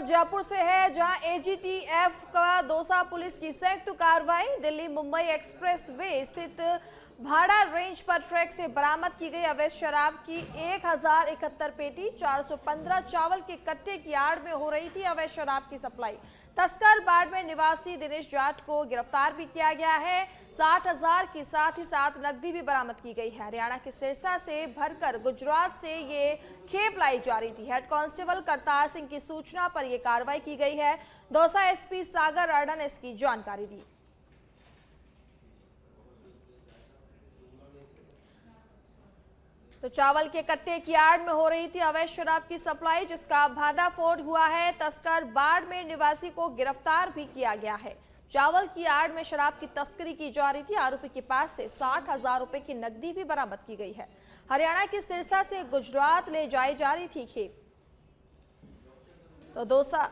जयपुर से है, जहां एजीटीएफ का दौसा पुलिस की संयुक्त कार्रवाई। दिल्ली मुंबई एक्सप्रेस वे स्थित भाड़ा रेंज पर ट्रक से बरामद की गई अवैध शराब की 1071 पेटी, 415 चावल के कट्टे की आड़ में हो रही थी अवैध शराब की सप्लाई। तस्कर बाड़मेर निवासी दिनेश जाट को गिरफ्तार भी किया गया है। 60,000 की साथ ही साथ नकदी भी बरामद की गई है। हरियाणा के सिरसा से भरकर गुजरात से ये खेप लाई जा रही थी। हेड कांस्टेबल करतार सिंह की सूचना पर यह कार्रवाई की गई है। दौसा एसपी सागर अर्डन ने इसकी जानकारी दी। तो चावल के कट्टे की आड़ में हो रही थी अवैध शराब की सप्लाई, जिसका भांडाफोड़ हुआ है। तस्कर बाड़मेर निवासी को गिरफ्तार भी किया गया है। चावल की आड़ में शराब की तस्करी की जा रही थी। आरोपी के पास से 60,000 रुपए की नकदी भी बरामद की गई है। हरियाणा के सिरसा से गुजरात ले जाई जा रही थी खेप। तो दौसा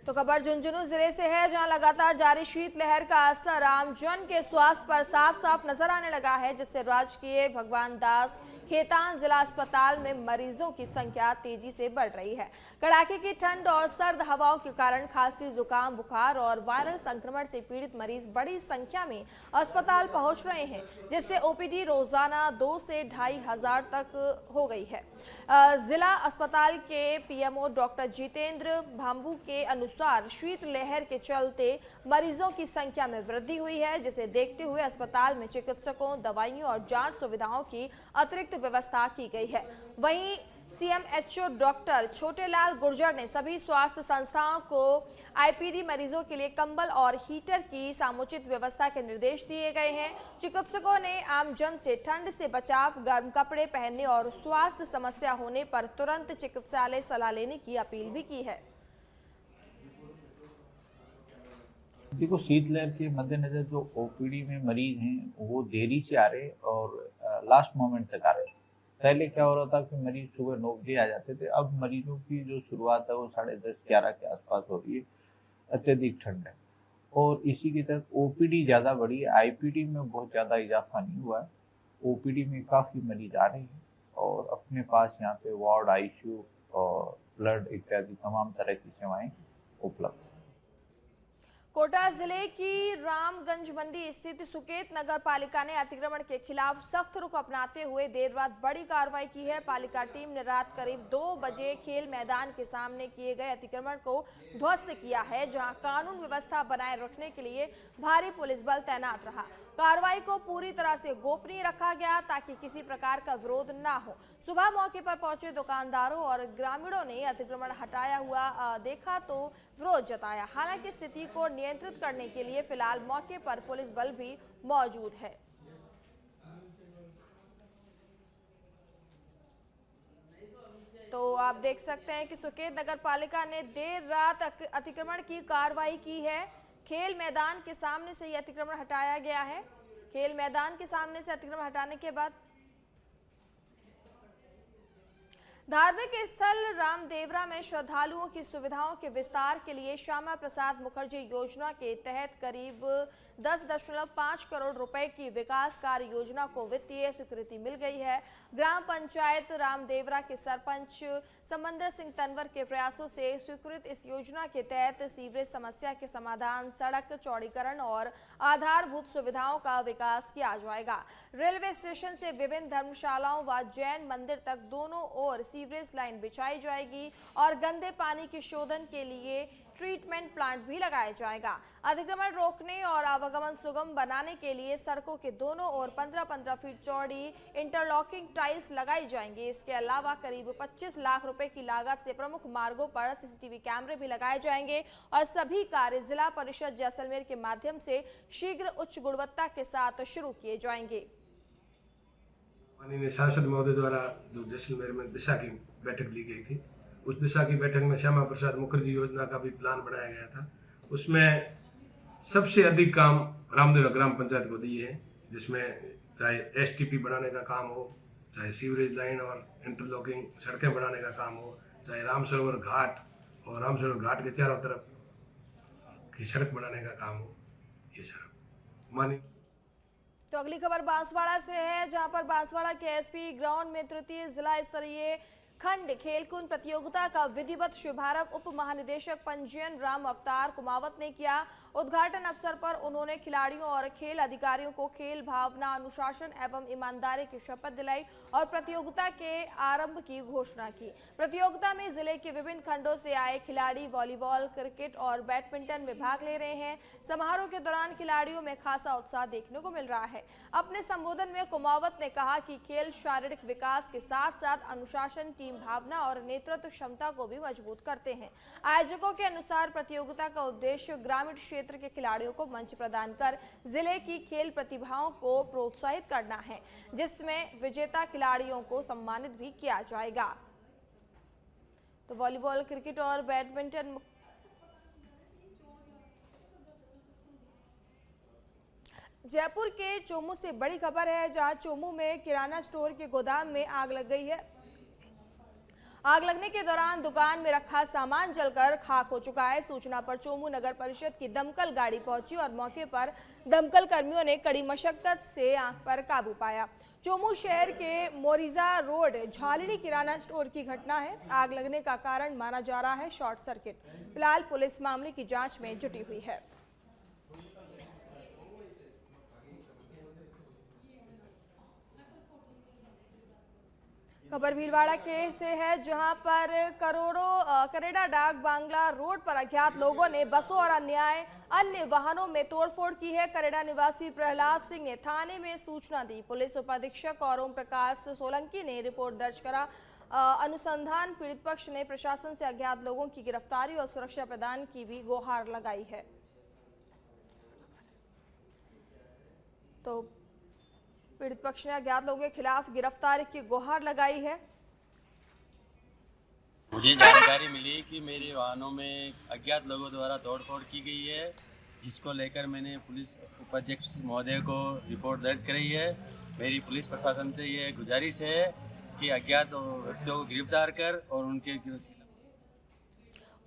तो खबर झुंझुनू जिले से है, जहां लगातार जारी शीतलहर का असर आमजन के स्वास्थ्य पर साफ साफ नजर आने लगा है, जिससे राजकीय भगवान दास खेतान जिला अस्पताल में मरीजों की संख्या तेजी से बढ़ रही है। कड़ाके की ठंड और सर्द हवाओं के कारण खांसी, जुकाम, बुखार और वायरल संक्रमण से पीड़ित मरीज बड़ी संख्या में अस्पताल पहुंच रहे हैं, जिससे ओपीडी रोजाना 2 से 2,500 तक हो गई है। जिला अस्पताल के पीएमओ डॉक्टर जितेंद्र भांबू के अनुसार शीतलहर के चलते मरीजों की संख्या में वृद्धि हुई है, जिसे देखते हुए अस्पताल में चिकित्सकों, दवाइयों और जांच सुविधाओं की अतिरिक्त व्यवस्था की गई है। वहीं सीएमएचओ डॉक्टर छोटेलाल गुर्जर ने सभी स्वास्थ्य संस्थाओं को आईपीडी मरीजों के लिए कंबल और हीटर की समुचित व्यवस्था के निर्देश दिए गए हैं। चिकित्सकों ने आमजन से ठंड से बचाव, गर्म कपड़े पहनने और स्वास्थ्य समस्या होने पर तुरंत चिकित्सालय सलाह लेने की अपील भी की है। देखो, शीतलहर के मद्देनजर जो ओपीडी में मरीज हैं वो देरी से आ रहे और लास्ट मोमेंट तक आ रहे। पहले क्या हो रहा था कि मरीज सुबह 9 बजे आ जाते थे, अब मरीजों की जो शुरुआत है वो 10:30-11 के आसपास हो रही है। अत्यधिक ठंड है और इसी के तहत ओपीडी ज़्यादा बढ़ी है। आईपीडी में बहुत ज़्यादा इजाफा नहीं हुआ है। ओपीडी में काफ़ी मरीज आ रहे हैं और अपने पास यहाँ पे वार्ड, आईसीयू और ब्लड इत्यादि तमाम तरह की सेवाएं उपलब्ध हैं। कोटा जिले की रामगंज मंडी स्थित सुकेत नगर पालिका ने अतिक्रमण के खिलाफ सख्त रुख अपनाते हुए देर रात बड़ी कार्रवाई की है। पालिका टीम ने रात करीब 2 बजे खेल मैदान के सामने किए गए अतिक्रमण को ध्वस्त किया है, जहां कानून व्यवस्था बनाए रखने के लिए भारी पुलिस बल तैनात रहा। कार्रवाई को पूरी तरह से गोपनीय रखा गया ताकि किसी प्रकार का विरोध न हो। सुबह मौके पर पहुंचे दुकानदारों और ग्रामीणों ने अतिक्रमण हटाया हुआ देखा तो विरोध जताया। हालांकि स्थिति को नियंत्रित करने के लिए फिलहाल मौके पर पुलिस बल भी मौजूद है। तो आप देख सकते हैं कि सुकेत नगर पालिका ने देर रात अतिक्रमण की कार्रवाई की है। खेल मैदान के सामने से ये अतिक्रमण हटाया गया है। खेल मैदान के सामने से अतिक्रमण हटाने के बाद धार्मिक स्थल रामदेवरा में श्रद्धालुओं की सुविधाओं के विस्तार के लिए श्यामा प्रसाद मुखर्जी योजना के तहत करीब 10.5 करोड़ रुपए की विकास कार्य योजना को वित्तीय स्वीकृति मिल गई है। ग्राम पंचायत रामदेवरा के सरपंच समंदर सिंह तनवर के प्रयासों से स्वीकृत इस योजना के तहत सीवरेज समस्या के समाधान, सड़क चौड़ीकरण और आधारभूत सुविधाओं का विकास किया जाएगा। रेलवे स्टेशन से विभिन्न धर्मशालाओं व जैन मंदिर तक दोनों ओर सीवरेज लाइन बिछाई जाएगी और गंदे पानी के शोधन के लिए ट्रीटमेंट प्लांट भी लगाया जाएगा। अतिक्रमण रोकने और आवागमन सुगम बनाने के लिए सड़कों के दोनों ओर 15-15 फीट चौड़ी इंटरलॉकिंग टाइल्स लगाई जाएंगी। इसके अलावा करीब 25 लाख रुपए की लागत से प्रमुख मार्गों पर सीसीटीवी कैमरे भी लगाए जाएंगे और सभी कार्य जिला परिषद जैसलमेर के माध्यम से शीघ्र उच्च गुणवत्ता के साथ शुरू किए जाएंगे। माननीय सांसद महोदय द्वारा जो जैसलमेर में दिशा की बैठक ली गई थी, उस दिशा की बैठक में श्यामा प्रसाद मुखर्जी योजना का भी प्लान बनाया गया था। उसमें सबसे अधिक काम रामदेवरा ग्राम पंचायत को दिए हैं, जिसमें चाहे एसटीपी बनाने का काम हो, चाहे सीवरेज लाइन और इंटरलॉकिंग सड़कें बनाने का काम हो, चाहे रामसरोवर घाट और रामसरोवर घाट के चारों तरफ की सड़क बनाने का काम हो, ये सारा माननीय तो अगली खबर बांसवाड़ा से है, जहां पर बांसवाड़ा के एसपी ग्राउंड में तृतीय जिला स्तरीय खंड खेलकूद प्रतियोगिता का विधिवत शुभारंभ उप महानिदेशक पंजीयन राम अवतार कुमावत ने किया। उद्घाटन अवसर पर उन्होंने खिलाड़ियों और खेल अधिकारियों को खेल भावना, अनुशासन एवं ईमानदारी की शपथ दिलाई और प्रतियोगिता के आरंभ की घोषणा की। प्रतियोगिता में जिले के विभिन्न खंडों से आए खिलाड़ी वॉलीबॉल, क्रिकेट और बैडमिंटन में भाग ले रहे हैं। समारोह के दौरान खिलाड़ियों में खासा उत्साह देखने को मिल रहा है। अपने संबोधन में कुमावत ने कहा कि खेल शारीरिक विकास के साथ साथ अनुशासन, टीम भावना और नेतृत्व क्षमता को भी मजबूत करते हैं। आयोजकों के अनुसार प्रतियोगिता का उद्देश्य ग्रामीण क्षेत्र के खिलाड़ियों को मंच प्रदान कर जिले की खेल प्रतिभाओं को प्रोत्साहित करना है, जिसमें विजेता खिलाड़ियों को सम्मानित भी किया जाएगा। तो वॉलीबॉल, क्रिकेट और बैडमिंटन जयपुर के चोमू से बड़ी खबर है, जहां चोमू में किराना स्टोर के गोदाम में आग लग गई है। आग लगने के दौरान दुकान में रखा सामान जलकर खाक हो चुका है। सूचना पर चोमू नगर परिषद की दमकल गाड़ी पहुंची और मौके पर दमकल कर्मियों ने कड़ी मशक्कत से आग पर काबू पाया। चोमू शहर के मोरिजा रोड झालिनी किराना स्टोर की घटना है। आग लगने का कारण माना जा रहा है शॉर्ट सर्किट। फिलहाल पुलिस मामले की जांच में जुटी हुई है। खबर भीलवाड़ा के से है, जहां पर करेड़ा डाक बांग्ला रोड पर अज्ञात लोगों ने बसों और अन्य वाहनों में तोड़फोड़ की है। करेड़ा निवासी प्रहलाद सिंह ने थाने में सूचना दी। पुलिस उपाधीक्षक और ओम प्रकाश सोलंकी ने रिपोर्ट दर्ज करा। अनुसंधान पीड़ित पक्ष ने प्रशासन से अज्ञात लोगों की गिरफ्तारी और सुरक्षा प्रदान की भी गुहार लगाई है। तो पीड़ित पक्ष ने अज्ञात लोगों के खिलाफ गिरफ्तारी की गुहार लगाई है। मुझे जानकारी मिली कि मेरे वाहनों में अज्ञात लोगों द्वारा तोड़फोड़ की गई है, जिसको लेकर मैंने पुलिस उपाध्यक्ष महोदय को रिपोर्ट दर्ज कराई है। मेरी पुलिस प्रशासन से ये गुजारिश है कि अज्ञात व्यक्तियों को गिरफ्तार कर और उनके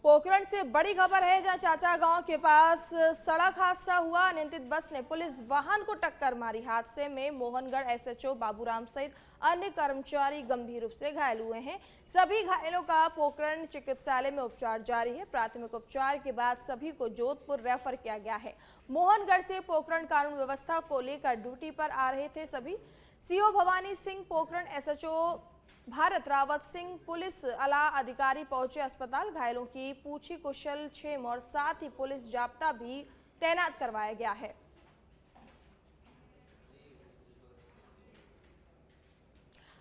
पोखरण से बड़ी खबर है, जहां चाचा गांव के पास सड़क हादसा हुआ। अनियंत्रित बस ने पुलिस वाहन को टक्कर मारी। हादसे में मोहनगढ़ एसएचओ बाबूराम सहित अन्य कर्मचारी गंभीर रूप से घायल हुए हैं। सभी घायलों का पोखरण चिकित्सालय में उपचार जारी है। प्राथमिक उपचार के बाद सभी को जोधपुर रेफर किया गया है। मोहनगढ़ से पोखरण कानून व्यवस्था को लेकर ड्यूटी पर आ रहे थे सभी। CO Bhavani Singh, Pokhran SHO Bharat Rawat Singh, police आला अधिकारी पहुंचे अस्पताल। घायलों की पूछी कुशल क्षेम और साथ ही पुलिस जाब्ता भी तैनात करवाया गया है।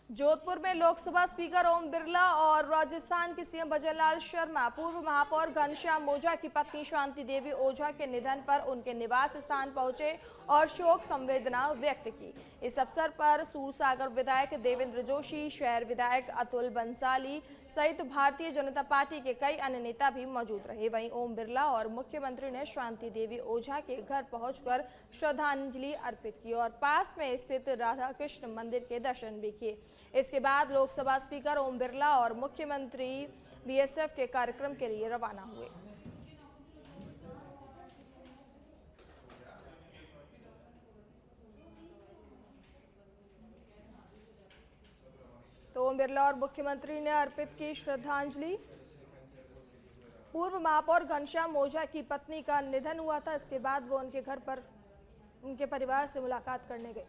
जोधपुर में लोकसभा स्पीकर ओम बिरला और राजस्थान के सीएम भजनलाल शर्मा पूर्व महापौर घनश्याम ओझा की पत्नी शांति देवी ओझा के निधन पर उनके निवास स्थान पहुंचे और शोक संवेदना व्यक्त की। इस अवसर पर सूरसागर विधायक देवेंद्र जोशी, शहर विधायक अतुल बंसाली सहित भारतीय जनता पार्टी के कई अन्य नेता भी मौजूद रहे। वहीं ओम बिरला और मुख्यमंत्री ने शांति देवी ओझा के घर पहुंचकर श्रद्धांजलि अर्पित की और पास में स्थित राधा कृष्ण मंदिर के दर्शन भी किए। इसके बाद लोकसभा स्पीकर ओम बिरला और मुख्यमंत्री बीएसएफ के कार्यक्रम के लिए रवाना हुए। तो ओम बिरला और मुख्यमंत्री ने अर्पित की श्रद्धांजलि। पूर्व महापौर घनश्याम ओझा की पत्नी का निधन हुआ था। इसके बाद वो उनके घर पर उनके परिवार से मुलाकात करने गए।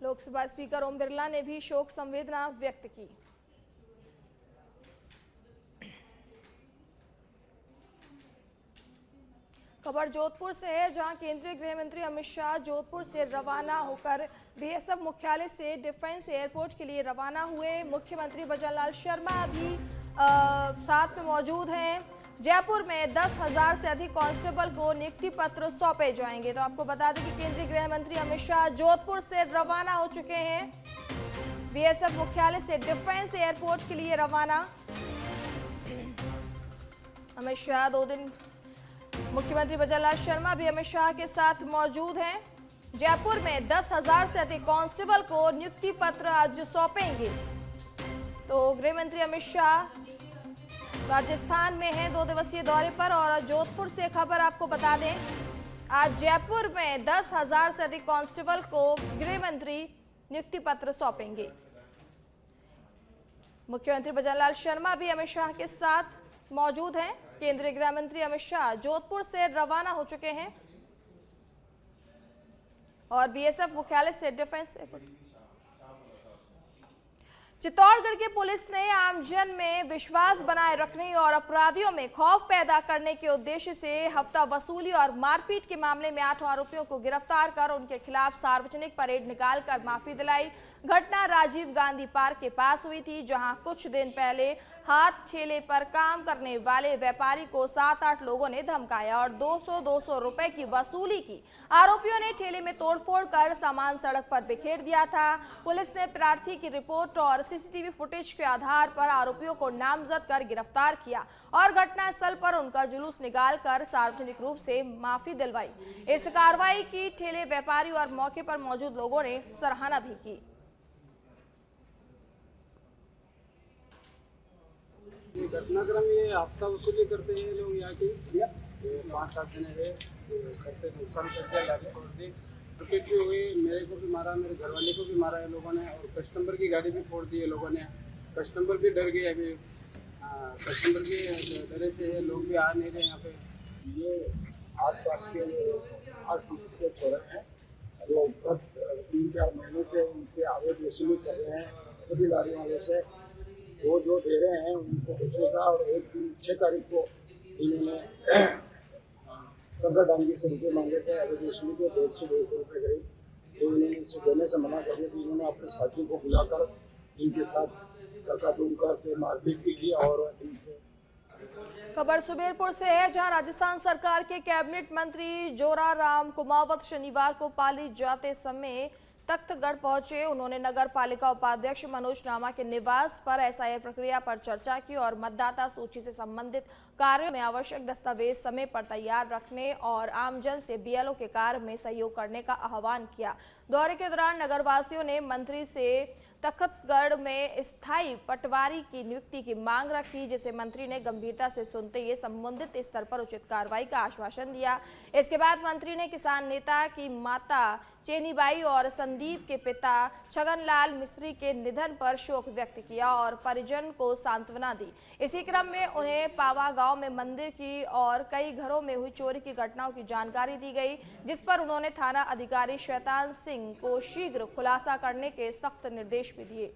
लोकसभा स्पीकर ओम बिरला ने भी शोक संवेदना व्यक्त की। खबर जोधपुर से है, जहां केंद्रीय गृह मंत्री अमित शाह जोधपुर से रवाना होकर बीएसएफ मुख्यालय से डिफेंस एयरपोर्ट के लिए रवाना हुए। मुख्यमंत्री भजनलाल शर्मा भी साथ में मौजूद हैं। जयपुर में 10,000 से अधिक कांस्टेबल को नियुक्ति पत्र सौंपे जाएंगे। तो आपको बता दें कि केंद्रीय गृह मंत्री अमित शाह जोधपुर से रवाना हो चुके हैं। बीएसएफ मुख्यालय से डिफेंस एयरपोर्ट के लिए रवाना। अमित शाह 2 दिन, मुख्यमंत्री भजनलाल शर्मा भी अमित शाह के साथ मौजूद हैं। जयपुर में 10,000 से अधिक कांस्टेबल को नियुक्ति पत्र आज सौंपेंगे। तो गृह मंत्री अमित शाह राजस्थान में हैं 2 दिवसीय दौरे पर। और जोधपुर से खबर आपको बता दें, आज जयपुर में 10,000 से अधिक कांस्टेबल को गृह मंत्री नियुक्ति पत्र सौंपेंगे। मुख्यमंत्री भजनलाल शर्मा भी अमित शाह के साथ मौजूद हैं। केंद्रीय गृह मंत्री अमित शाह जोधपुर से रवाना हो चुके हैं और बीएसएफ मुख्यालय से डिफेंस चित्तौड़गढ़ की पुलिस ने आमजन में विश्वास बनाए रखने और अपराधियों में खौफ पैदा करने के उद्देश्य से हफ्ता वसूली और मारपीट के मामले में 8 आरोपियों को गिरफ्तार कर उनके खिलाफ सार्वजनिक परेड निकालकर माफी दिलाई। घटना राजीव गांधी पार्क के पास हुई थी, जहां कुछ दिन पहले हाथ ठेले पर काम करने वाले व्यापारी को 7-8 लोगों ने धमकाया और 200 रुपए की वसूली की। आरोपियों ने ठेले में तोड़फोड़ कर सामान सड़क पर बिखेर दिया था। पुलिस ने प्रार्थी की रिपोर्ट और सीसीटीवी फुटेज के आधार पर आरोपियों को नामजद कर गिरफ्तार किया और घटनास्थल पर उनका जुलूस निकालकर सार्वजनिक रूप से माफी दिलवाई। इस कार्रवाई की ठेले व्यापारी और मौके पर मौजूद लोगों ने सराहना भी की। ये घटनाक्रम ये हफ्ता वसूली करते हैं लोग यहाँ के 5-7 जने है करते नुकसान करते लाठी तोड़ दी, टुकट भी हुई, मेरे को भी मारा, मेरे घरवाले को भी मारा है लोगों ने और कस्टमर की गाड़ी भी फोड़ दी है लोगों ने। कस्टमर भी डर गए अभी, कस्टमर के डरे से है लोग भी आ नहीं रहे यहाँ पे। ये आसपास के के छोड़े हैं जो 3-4 महीने से उनसे अवैध वसूली कर रहे हैं सभी लारी वालों से। वो जो दे रहे हैं उनको बचेगा और 6 तारीख को इन्होंने सब्र डांगी से रुपये मांगे थे अवैध वसूली के 150-200 रुपये करीब, तो इन्होंने उसे देने से मना कर दिया। तो इन्होंने अपने साथियों को बुलाकर इनके साथ धक्का-धूम करके मारपीट भी की और खबर सुमेरपुर से है, जहां राजस्थान सरकार के कैबिनेट मंत्री जोराराम कुमावत शनिवार को पाली जाते समय तख्तगढ़ पहुंचे। उन्होंने नगर पालिका उपाध्यक्ष मनोज नामा के निवास पर एसआईआर प्रक्रिया पर चर्चा की और मतदाता सूची से संबंधित कार्यों में आवश्यक दस्तावेज समय पर तैयार रखने और आमजन से बीएलओ के कार्य में सहयोग करने का आह्वान किया। दौरे के दौरान नगरवासियों ने मंत्री से तख्तगढ़ में स्थायी पटवारी की नियुक्ति की मांग रखी, जिसे मंत्री ने गंभीरता से सुनते हुए संबंधित स्तर पर उचित कार्रवाई का आश्वासन दिया। इसके बाद मंत्री ने किसान नेता की माता चेनीबाई और संदीप के पिता छगनलाल मिस्त्री के निधन पर शोक व्यक्त किया और परिजन को सांत्वना दी। इसी क्रम में उन्हें पावा गांव में मंदिर की और कई घरों में हुई चोरी की घटनाओं की जानकारी दी गई, जिस पर उन्होंने थाना अधिकारी शैतान सिंह को शीघ्र खुलासा करने के सख्त निर्देश भी दिए।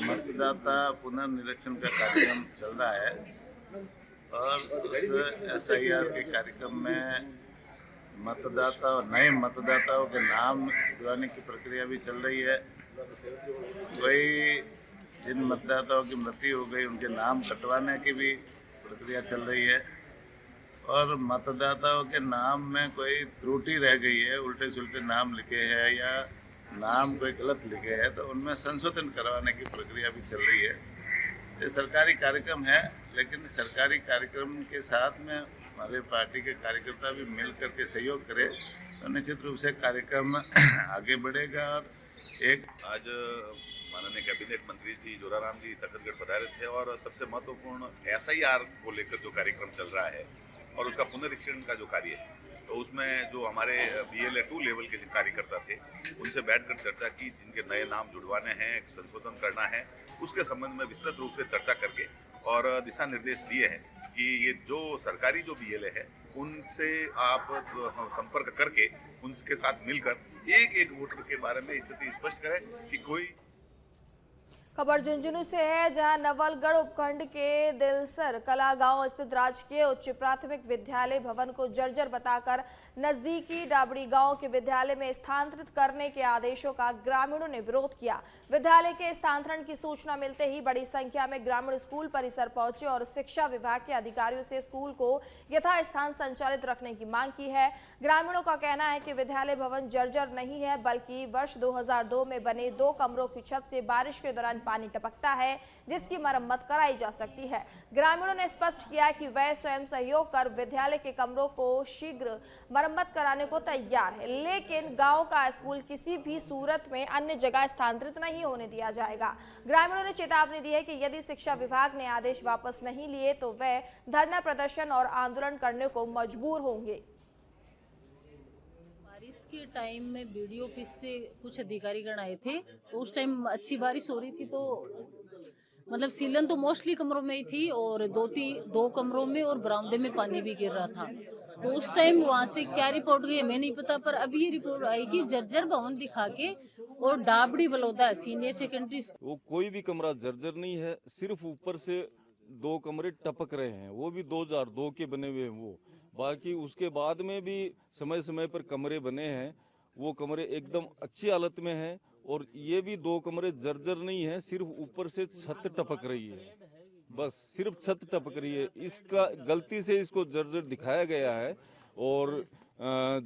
मतदाता पुनर्निरीक्षण का कार्यक्रम चल रहा है और उस एसआईआर के कार्यक्रम में मतदाता और नए मतदाताओं के नाम जुड़वाने की प्रक्रिया भी चल रही है। कोई जिन मतदाताओं की मृत्यु हो गई उनके नाम कटवाने की भी प्रक्रिया चल रही है और मतदाताओं के नाम में कोई त्रुटि रह गई है, उल्टे सुल्टे नाम लिखे हैं या नाम कोई गलत लिखे हैं, तो उनमें संशोधन करवाने की प्रक्रिया भी चल रही है। ये सरकारी कार्यक्रम है, लेकिन सरकारी कार्यक्रम के साथ में हमारे पार्टी के कार्यकर्ता भी मिल करके सहयोग करें तो निश्चित रूप से कार्यक्रम आगे बढ़ेगा। और एक आज माननीय कैबिनेट मंत्री जी जोराराम जी तख्तगढ़ पधारे थे और सबसे महत्वपूर्ण एसआईआर को लेकर जो कार्यक्रम चल रहा है और उसका पुनरीक्षण का जो कार्य है, तो उसमें जो हमारे BLA 2 लेवल के कार्यकर्ता थे उनसे बैठकर चर्चा की, जिनके नए नाम जुड़वाने हैं, संशोधन करना है, उसके संबंध में विस्तृत रूप से चर्चा करके और दिशा निर्देश दिए हैं कि ये जो सरकारी जो BLA है उनसे आप संपर्क करके उनके साथ मिलकर एक वोटर के बारे में स्थिति स्पष्ट करें कि कोई। खबर झुंझुनू से है, जहां नवलगढ़ उपखंड के दिलसर कला गांव स्थित राजकीय उच्च प्राथमिक विद्यालय भवन को जर्जर बताकर नजदीकी डाबड़ी गांव के विद्यालय में स्थानांतरित करने के आदेशों का ग्रामीणों ने विरोध किया। विद्यालय के स्थानांतरण की सूचना मिलते ही बड़ी संख्या में ग्रामीण स्कूल परिसर पहुंचे और शिक्षा विभाग के अधिकारियों से स्कूल को यथास्थान संचालित रखने की मांग की है। ग्रामीणों का कहना है कि विद्यालय भवन जर्जर नहीं है, बल्कि वर्ष 2002 में बने 2 कमरों की छत से बारिश के दौरान पानी टपकता है, जिसकी मरम्मत कराई जा सकती है। ग्रामीणों ने स्पष्ट किया कि वह स्वयं सहयोग कर विद्यालय के कमरों को शीघ्र मरम्मत कराने को तैयार है, लेकिन गांव का स्कूल किसी भी सूरत में अन्य जगह स्थानांतरित नहीं होने दिया जाएगा। ग्रामीणों ने चेतावनी दी है कि यदि शिक्षा विभाग ने आदेश वापस नहीं लिए तो वे धरना प्रदर्शन और आंदोलन करने को मजबूर होंगे। बारिश के टाइम में बीडीओ ऑफिस से कुछ अधिकारीगण आए थे, तो उस टाइम अच्छी बारिश हो रही थी, तो मतलब सीलन तो मोस्टली कमरों में ही थी और दो कमरों में और बरामदे में पानी भी गिर रहा था। तो उस टाइम वहां से क्या रिपोर्ट गई हमें नहीं पता, पर अभी ये रिपोर्ट आई कि जर्जर भवन दिखा के और डाबड़ी बलौदा सीनियर सेकेंडरी वो कोई भी कमरा जर्जर नहीं है, सिर्फ ऊपर से 2 कमरे टपक रहे हैं, वो भी 2002 के बने हुए हैं वो। बाकी उसके बाद में भी समय समय पर कमरे बने हैं, वो कमरे एकदम अच्छी हालत में हैं और ये भी 2 कमरे जर्जर नहीं है, सिर्फ ऊपर से छत टपक रही है, बस सिर्फ छत टपक रही है। इसका गलती से इसको जर्जर दिखाया गया है और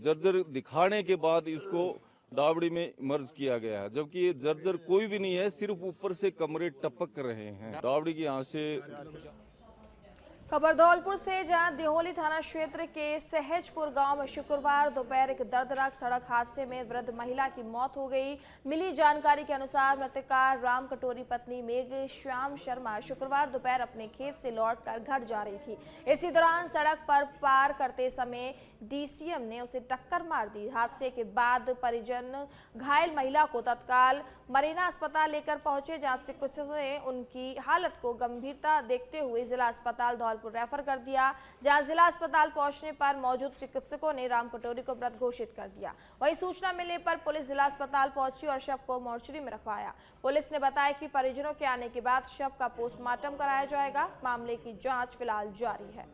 जर्जर दिखाने के बाद इसको डाबड़ी में मर्ज किया गया है, जबकि ये जर्जर कोई भी नहीं है, सिर्फ ऊपर से कमरे टपक रहे हैं। डाबड़ी की यहाँ से खबर धौलपुर से, जहां दिहोली थाना क्षेत्र के सहजपुर गांव में शुक्रवार दोपहर एक दर्दनाक सड़क हादसे में वृद्ध महिला की मौत हो गई। मिली जानकारी के अनुसार मृतका राम कटोरी पत्नी मेघ श्याम शर्मा शुक्रवार दोपहर अपने खेत से लौटकर घर जा रही थी। इसी दौरान सड़क पर पार करते समय डीसीएम ने उसे टक्कर मार दी। हादसे के बाद परिजन घायल महिला को तत्काल मरीना अस्पताल लेकर पहुंचे, जहां चिकित्सकों ने उनकी हालत को गंभीरता देखते हुए जिला अस्पताल धौलपुर रेफर कर दिया, जहां जिला अस्पताल पहुंचने पर मौजूद चिकित्सकों ने राम कटोरी को मृत घोषित कर दिया। वहीं सूचना मिलने पर पुलिस जिला अस्पताल पहुंची और शव को मोर्चरी में रखवाया। पुलिस ने बताया कि परिजनों के आने के बाद शव का पोस्टमार्टम कराया जाएगा। मामले की जांच फिलहाल जारी है।